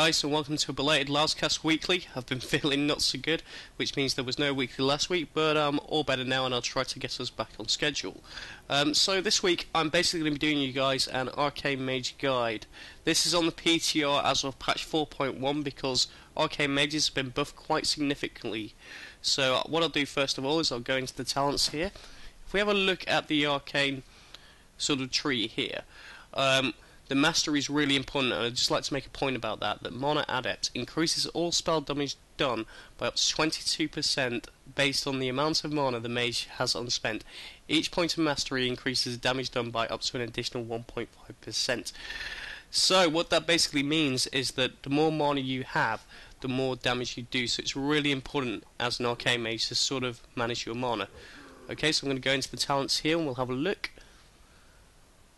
guys, and welcome to a belated LoudsCast weekly. I've been feeling not so good, which means there was no weekly last week, but I'm all better now and I'll try to get us back on schedule. So this week I'm basically going to be doing you guys an Arcane Mage guide. This is on the PTR as of patch 4.1 because Arcane Mage has been buffed quite significantly. So what I'll do first of all is I'll go into the talents here. If we have a look at the Arcane sort of tree here, the mastery is really important, and I'd just like to make a point about that Mana Adept increases all spell damage done by up to 22% based on the amount of mana the mage has unspent. Each point of mastery increases damage done by up to an additional 1.5%. So what that basically means is that the more mana you have, the more damage you do, so it's really important as an Arcane Mage to sort of manage your mana. Okay, so I'm going to go into the talents here and we'll have a look.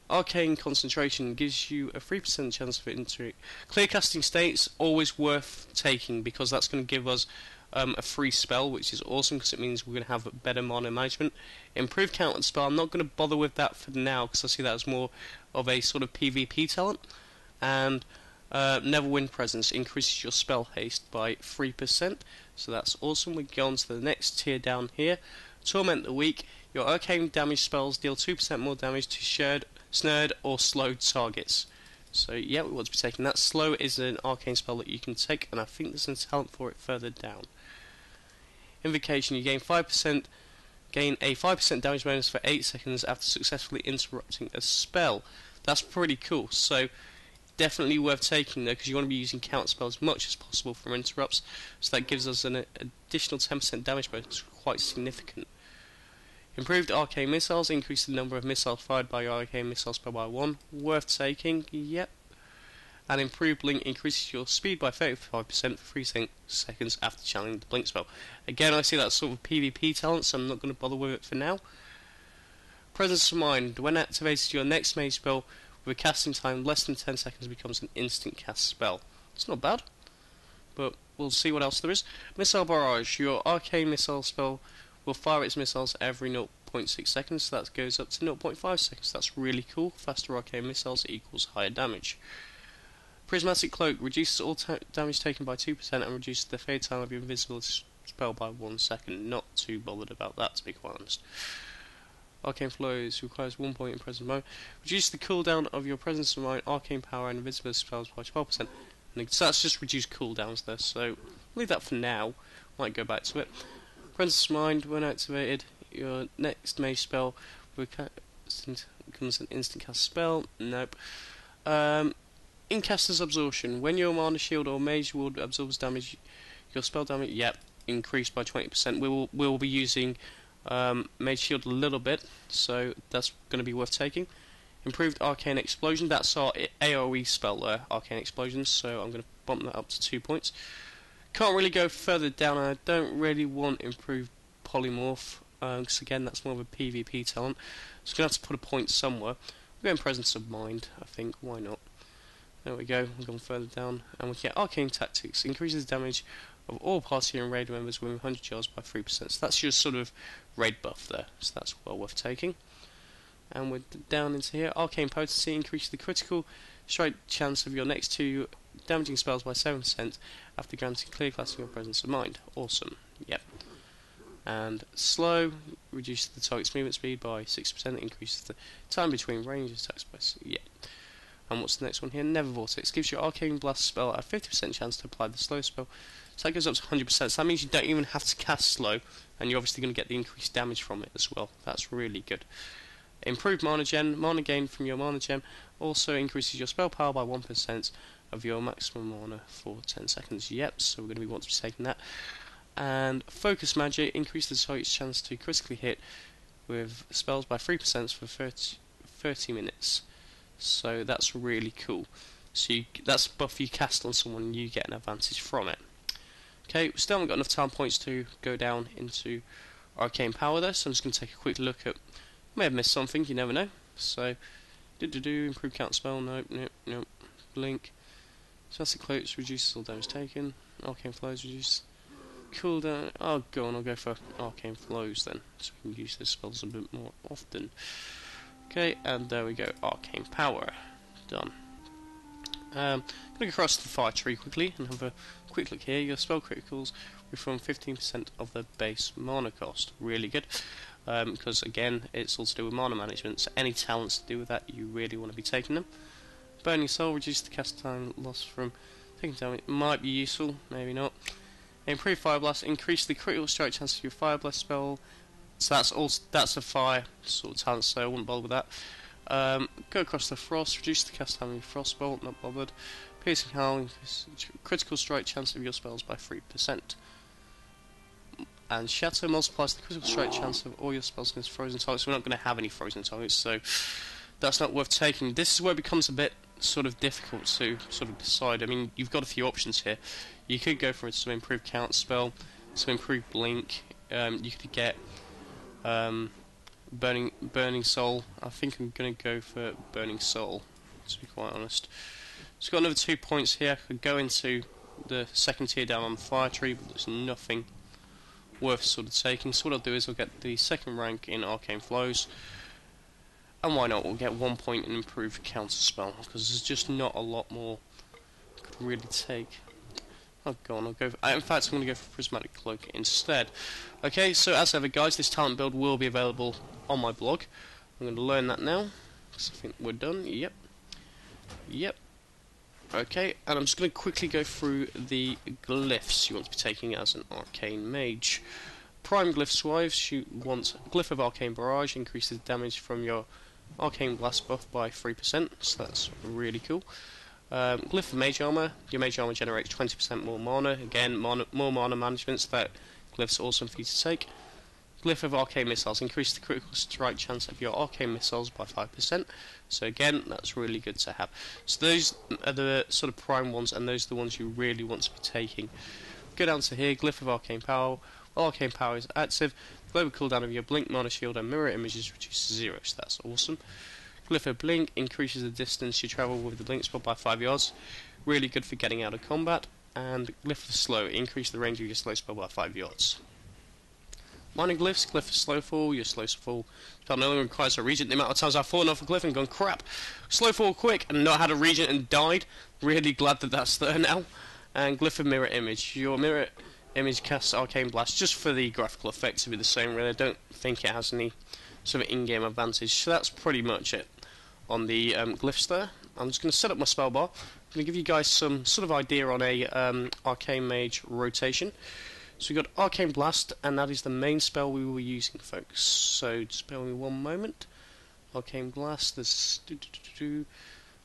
Arcane Concentration gives you a 3% chance of entering. Clear Casting State's always worth taking because that's going to give us a free spell, which is awesome because it means we're going to have better mana management. Improved Counter Spell, I'm not going to bother with that for now because I see that as more of a sort of PvP talent. And Neverwind Presence increases your spell haste by 3%, so that's awesome. We go on to the next tier down here. Torment the Weak, your arcane damage spells deal 2% more damage to snared or slowed targets. So yeah, we want to be taking that. Slow is an arcane spell that you can take, and I think there's a talent for it further down. Invocation, you gain a 5% damage bonus for 8 seconds after successfully interrupting a spell. That's pretty cool, so definitely worth taking though, because you want to be using counter spells as much as possible from interrupts, so that gives us an additional 10% damage bonus, quite significant. Improved Arcane Missiles, increase the number of missiles fired by your Arcane Missile spell by 1, worth taking, yep. And Improved Blink increases your speed by 35% for 3 seconds after channeling the Blink spell. Again, I see that sort of PvP talent, so I'm not going to bother with it for now. Presence of Mind, when activated your next mage spell with a casting time less than 10 seconds becomes an instant cast spell. It's not bad, but we'll see what else there is. Missile Barrage, your Arcane Missile spell will fire its missiles every 0.6 seconds, so that goes up to 0.5 seconds. That's really cool. Faster arcane missiles equals higher damage. Prismatic Cloak reduces all damage taken by 2% and reduces the fade time of your invisible spell by 1 second. Not too bothered about that, to be quite honest. Arcane Flows requires 1 point in presence mode. Reduce the cooldown of your presence of mind, arcane power, and invisible spells by 12%. And so that's just reduced cooldowns there, so leave that for now. Might go back to it. Presence of Mind, when activated, your next mage spell becomes an instant cast spell. Nope. Incaster's Absorption. When your mana shield or mage ward absorbs damage, your spell damage, yep, increased by 20%. We will be using mage shield a little bit, so that's going to be worth taking. Improved Arcane Explosion. That's our AoE spell there, Arcane Explosion, so I'm going to bump that up to 2 points. Can't really go further down, and I don't really want Improved Polymorph, because again that's more of a PvP talent, so I'm going to have to put a point somewhere. We're going Presence of Mind, I think, why not? There we go, we've gone further down, and we get Arcane Tactics, increases damage of all party and raid members within 100 yards by 3%, so that's your sort of raid buff there, so that's well worth taking. And we're down into here. Arcane Potency increases the critical strike chance of your next 2 damaging spells by 7% after granting clear classing or presence of mind. Awesome. Yep. And Slow reduces the target's movement speed by 6%, increases the time between range attacks by yeah. And what's the next one here? Never Vortex gives your Arcane Blast spell a 50% chance to apply the slow spell. So that goes up to 100%. So that means you don't even have to cast slow, and you're obviously going to get the increased damage from it as well. That's really good. Improved Mana Gem. Mana gain from your Mana Gem also increases your spell power by 1% of your maximum mana for 10 seconds. Yep, so we're going to want to be taking that. And Focus Magic increases the target's chance to critically hit with spells by 3% for 30 minutes. So that's really cool. So that's a buff you cast on someone and you get an advantage from it. Okay, we still haven't got enough time points to go down into Arcane Power there, so I'm just going to take a quick look at... May have missed something, you never know. So, improve count spell, nope. Blink. Fantastic Cloaks reduces all damage taken. Arcane Flows reduce cooldown. Oh, go on, I'll go for Arcane Flows then, so we can use those spells a bit more often. Okay, and there we go, Arcane Power. Done. I'm going to go across the fire tree quickly and have a quick look here. Your spell criticals reform 15% of the base mana cost. Really good, because again, it's all to do with mana management, so any talents to do with that, you really want to be taking them. Burning Soul, reduce the cast time lost from taking damage. Might be useful, maybe not. Improve Fire Blast, increase the critical strike chance of your Fire Blast spell. So that's a fire sort of talent, so I wouldn't bother with that. Go across the Frost, reduce the cast time of your Frostbolt, not bothered. Piercing Howl, critical strike chance of your spells by 3%. And Shatter multiplies the critical strike chance of all your spells against frozen targets. We're not going to have any frozen targets, so that's not worth taking. This is where it becomes a bit sort of difficult to sort of decide. I mean, you've got a few options here. You could go for some improved count spell, some improved blink. You could get burning soul. I think I'm going to go for burning soul, to be quite honest. So got another 2 points here. I could go into the second tier down on the fire tree, but there's nothing worth sort of taking. So what I'll do is I'll get the second rank in Arcane Flows. And why not? We'll get 1 point in improved counter spell, because there's just not a lot more I could really take. Oh, go on, I'll go for, in fact, I'm going to go for Prismatic Cloak instead. Okay, so as ever, guys, this talent build will be available on my blog. I'm going to learn that now, because I think we're done. Yep. Okay, and I'm just going to quickly go through the glyphs you want to be taking as an Arcane Mage. Prime Glyphs wise, you want Glyph of Arcane Barrage, increases damage from your Arcane Blast buff by 3%, so that's really cool. Glyph of Mage Armor, your Mage Armor generates 20% more mana, again, more mana management, so that glyph's awesome for you to take. Glyph of Arcane Missiles, increase the critical strike chance of your Arcane Missiles by 5%, so again, that's really good to have. So those are the sort of prime ones, and those are the ones you really want to be taking. Go down to here, Glyph of Arcane Power. While Arcane Power is active, the global cooldown of your Blink, Mana Shield and Mirror Images reduces to 0, so that's awesome. Glyph of Blink increases the distance you travel with the Blink spell by 5 yards, really good for getting out of combat. And Glyph of Slow, increase the range of your slow spell by 5 yards. Mining Glyphs, Glyph of Slowfall, your slow fall spell no longer requires a regent. The amount of times I've fallen off a glyph and gone crap, Slowfall quick and not had a regent and died, really glad that that's there now. And Glyph of Mirror Image, your Mirror Image casts Arcane Blast just for the graphical effect to be the same, really. I don't think it has any sort of in-game advantage, so that's pretty much it on the glyphs there. I'm just going to set up my spell bar. I'm going to give you guys some sort of idea on a Arcane Mage rotation. So we've got Arcane Blast, and that is the main spell we were using, folks. So just bear with me one moment. Arcane Blast, there's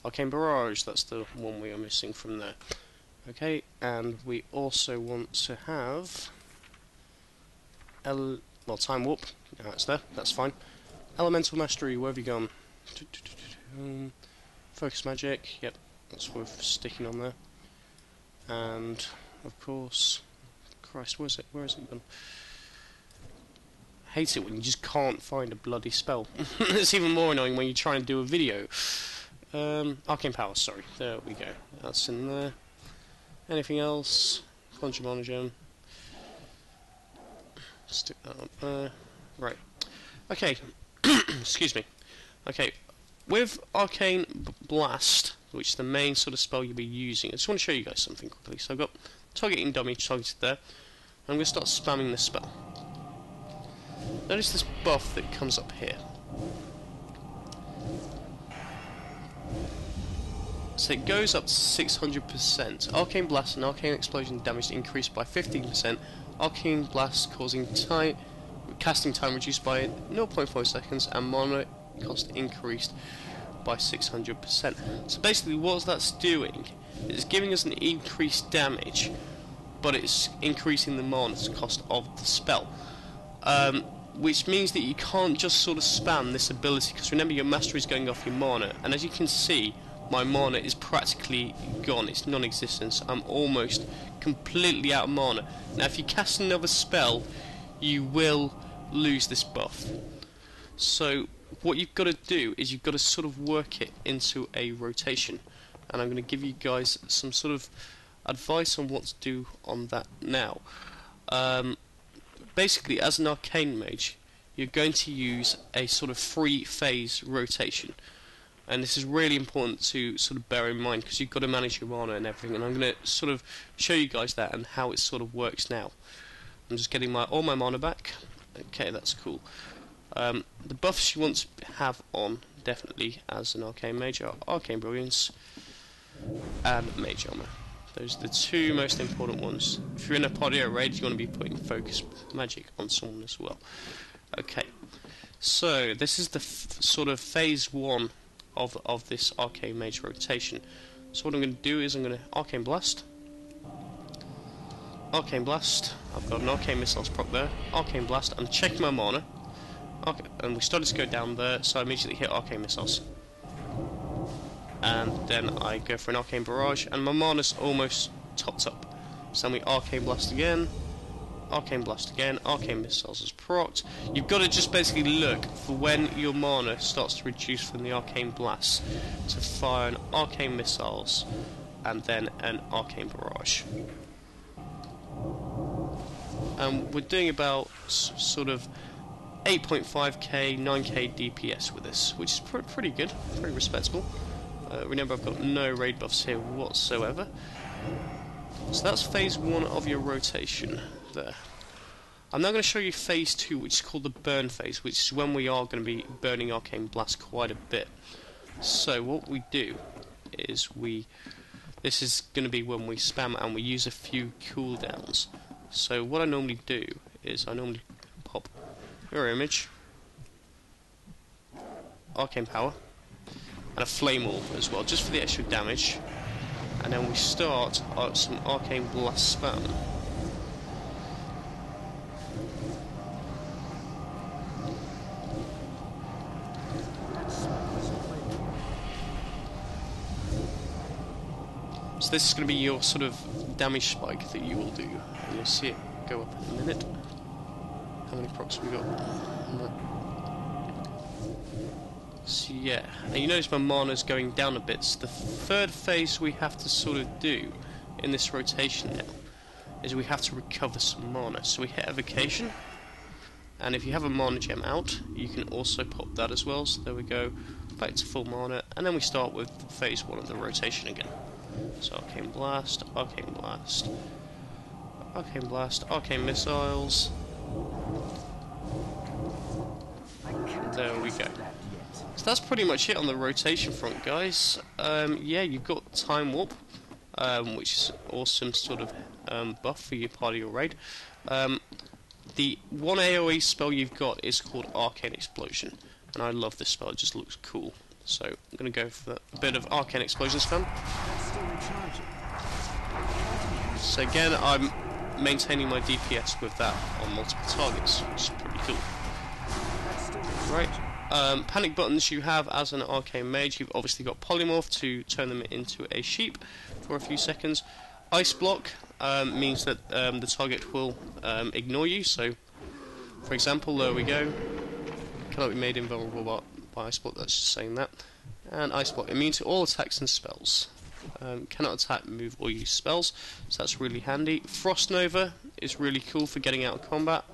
Arcane Barrage, that's the one we are missing from there. Okay, and we also want to have Time Warp. No, it's there, that's fine. Elemental Mastery, where have you gone? Focus Magic, yep, that's worth sticking on there. And, of course, Christ, where is it gone? Hate it when you just can't find a bloody spell. It's even more annoying when you try and do a video. Arcane Power, sorry, there we go, that's in there. Anything else? Conjure Monogen. Stick that up there. Right. Okay. Excuse me. Okay. With Arcane Blast, which is the main sort of spell you'll be using, I just want to show you guys something quickly. So I've got Targeting Dummy targeted there. I'm going to start spamming this spell. Notice this buff that comes up here. So it goes up to 600%. Arcane Blast and Arcane Explosion damage increased by 15%. Arcane Blast casting time reduced by 0.4 seconds, and mana cost increased by 600%. So basically what that's doing is giving us an increased damage, but it's increasing the mana cost of the spell. Which means that you can't just sort of spam this ability, because remember your mastery is going off your mana, and as you can see, my mana is practically gone, it's non-existent. I'm almost completely out of mana. Now if you cast another spell, you will lose this buff. So what you've got to do is you've got to sort of work it into a rotation. And I'm going to give you guys some sort of advice on what to do on that now. Basically, as an Arcane Mage, you're going to use a sort of 3-phase rotation. and this is really important to sort of bear in mind because you've got to manage your mana and everything, and I'm going to sort of show you guys that and how it sort of works now. I'm just getting all my mana back. Okay, that's cool. The buffs you want to have on, definitely, as an Arcane Mage are Arcane Brilliance and Mage Armor. Those are the two most important ones. If you're in a party or raid, you want to be putting Focus Magic on someone as well. Okay, so this is the sort of phase 1 of this Arcane Mage rotation. So what I'm going to do is I'm going to Arcane Blast. Arcane Blast. I've got an Arcane Missiles prop there. Arcane Blast. I'm checking my mana. Okay, and we started to go down there, so I immediately hit Arcane Missiles. And then I go for an Arcane Barrage, and my mana's almost topped up. So then we Arcane Blast again, Arcane Blast again, Arcane Missiles is procced. You've got to just basically look for when your mana starts to reduce from the Arcane Blast to fire an Arcane Missiles and then an Arcane Barrage. And we're doing about sort of 8.5k, 9k DPS with this, which is pretty good, pretty respectable. Remember, I've got no raid buffs here whatsoever. So that's phase 1 of your rotation there. I'm now going to show you phase 2, which is called the burn phase, which is when we are going to be burning Arcane Blast quite a bit. So what we do is this is going to be when we spam and we use a few cooldowns. So what I normally do is I normally pop your image, Arcane Power, and a Flame Orb as well, just for the extra damage. And then we start some Arcane Blast spam. So this is going to be your sort of damage spike that you will do. And you'll see it go up in a minute. How many procs have we got? So yeah, and you notice my mana's going down a bit. So the third phase we have to sort of do in this rotation now is we have to recover some mana. So we hit Evocation, and if you have a mana gem out, you can also pop that as well. So there we go, back to full mana, and then we start with phase 1 of the rotation again. So Arcane Blast, Arcane Blast, Arcane Blast, Arcane Missiles. There we go. So that's pretty much it on the rotation front, guys. Yeah, you've got Time Warp, which is an awesome sort of buff for your party or raid. The one AoE spell you've got is called Arcane Explosion, and I love this spell, it just looks cool. So I'm going to go for a bit of Arcane Explosion spam. So again, I'm maintaining my DPS with that on multiple targets, which is pretty cool. Right. Panic buttons you have as an Arcane Mage. You've obviously got Polymorph to turn them into a sheep for a few seconds. Ice Block means that the target will ignore you. So, for example, there we go. Cannot be made invulnerable by Ice Block, that's just saying that. And Ice Block, immune to all attacks and spells. Cannot attack, move, or use spells, so that's really handy. Frost Nova is really cool for getting out of combat.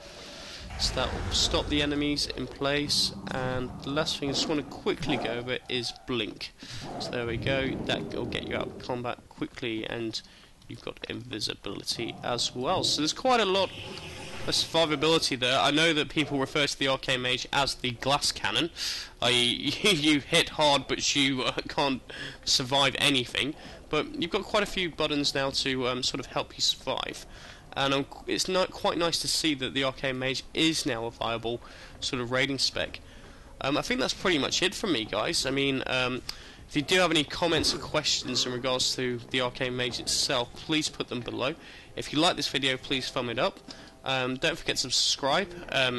So that will stop the enemies in place. And the last thing I just want to quickly go over is Blink. So there we go, that will get you out of combat quickly, and you've got invisibility as well. So there's quite a lot of survivability there. I know that people refer to the Arcane Mage as the glass cannon, i.e. you hit hard but you can't survive anything. But you've got quite a few buttons now to sort of help you survive. And it's quite nice to see that the Arcane Mage is now a viable sort of raiding spec. I think that's pretty much it from me, guys. I mean, if you do have any comments or questions in regards to the Arcane Mage itself, please put them below. If you like this video, please thumb it up. Don't forget to subscribe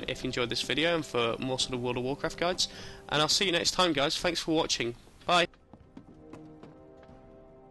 if you enjoyed this video and for more sort of World of Warcraft guides. And I'll see you next time, guys. Thanks for watching.